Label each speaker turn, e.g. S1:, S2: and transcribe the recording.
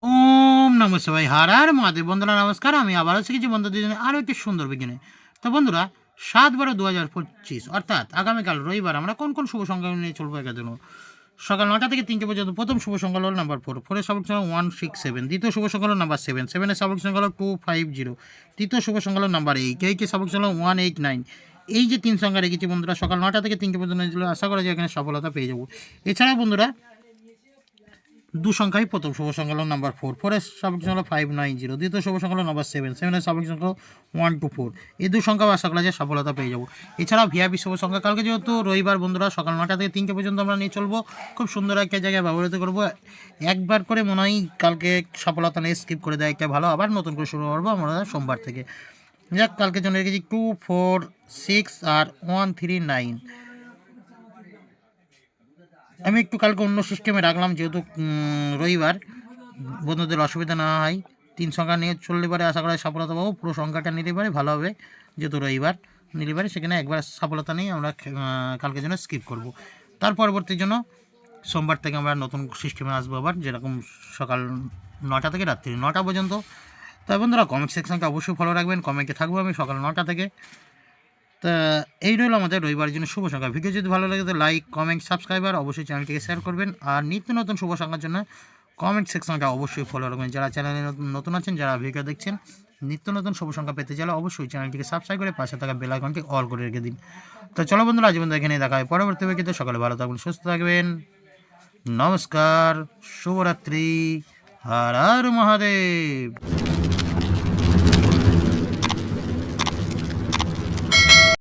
S1: ওম নমঃ শিবায়। হর হর মহাদেব। বন্ধুরা নমস্কার, আমি আবারও শিখেছি বন্ধুদের জন্য আরও একটি সুন্দর বিজ্ঞানে। তো বন্ধুরা, 7/12/2025 অর্থাৎ আগামীকাল রবিবার আমরা কোন কোন শুভ সংখ্যা নিয়ে চলবো একের জন্য। সকাল 9টা থেকে 3টে পর্যন্ত প্রথম শুভ সংখ্যা হলো নাম্বার 4, 4 এর সাবেক সংখ্যা 167, দ্বিতীয় শুভ সংখ্যা হলো নাম্বার 7, 7 এর সাবেক সংখ্যা হলো 250, তৃতীয় শুভ সংখ্যা হলো নাম্বার 8, 8 এর সাবেক সংখ্যা হলো 189। এই যে 3 সংখ্যা রেখেছি বন্ধুরা, সকাল 9টা থেকে 3টে পর্যন্ত আশা করা যায় এখানে সফলতা পেয়ে যাবো। এছাড়াও বন্ধুরা, দু সংখ্যাই প্রথম শুভ সংখ্যা হলো নাম্বার 4, 4 এর সাবেক সংখ্যা হলো 590, দ্বিতীয় শুভ সংখ্যা হলো নাম্বার 7, 7 এর সাবেক সংখ্যা 124। এই দু সংখ্যাও আশা করা যায় সফলতা পেয়ে যাবো। এছাড়াও ভিআইপি শুভ সংখ্যা কালকে যেহেতু রবিবার বন্ধুরা, সকাল 9টা থেকে 3টে পর্যন্ত আমরা নিয়ে চলবো। খুব সুন্দর একটা জায়গায় ব্যবহৃত করবো। একবার করে মনে হয় কালকে সফলতা নিয়ে স্কিপ করে দেয় একটা ভালো, আবার নতুন করে শুরু করবো আমরা সোমবার থেকে। যাক, কালকের জন্য রেখেছি 2, 4, 6 আর 1, 3, 9। আমি একটু কালকে অন্য সিস্টেমে রাখলাম যেহেতু রবিবার, বন্ধুদের অসুবিধা না হয়। 3 সংখ্যা নিয়ে চললে পারে আশা করা সফলতা পাবো। পুরো সংখ্যাটা নিতে পারে ভালো হবে, যেহেতু রবিবার নিতে পারে সেখানে একবার সফলতা নিয়ে আমরা কালকের জন্য স্কিপ করব। তার পরবর্তীর জন্য সোমবার থেকে আমরা নতুন সিস্টেমে আসবো আবার, যেরকম সকাল 9টা থেকে রাত্রি 9টা পর্যন্ত। তাই বন্ধুরা, কমেন্ট সেকশনকে অবশ্যই ফলো রাখবেন। কমেন্টে থাকবো আমি সকাল 9টা থেকে। তা এই রইল আমাদের রবিবারের জন্য শুভ সংখ্যা। ভিডিও যদি ভালো লাগে তো লাইক, কমেন্ট, সাবস্ক্রাইব আর অবশ্যই চ্যানেলটিকে শেয়ার করবেন। আর নিত্য নতুন শুভ সংখ্যার জন্য কমেন্ট সেকশনটা অবশ্যই ফলো রাখবেন। যারা চ্যানেলে নতুন আছেন, যারা ভিডিও দেখছেন, নিত্য নতুন শুভ সংখ্যা পেতে চাইলে অবশ্যই চ্যানেলটিকে সাবস্ক্রাইব করে পাশে থাকা বেল আইকনটি অল করে রেখে দিন। তো চলো বন্ধুরা, আজ বন্ধু এখানে দেখা হয় পরবর্তী ভিডিওতে। সকালে ভালো থাকবেন, সুস্থ থাকবেন। নমস্কার, শুভরাত্রি, হর হর মহাদেব।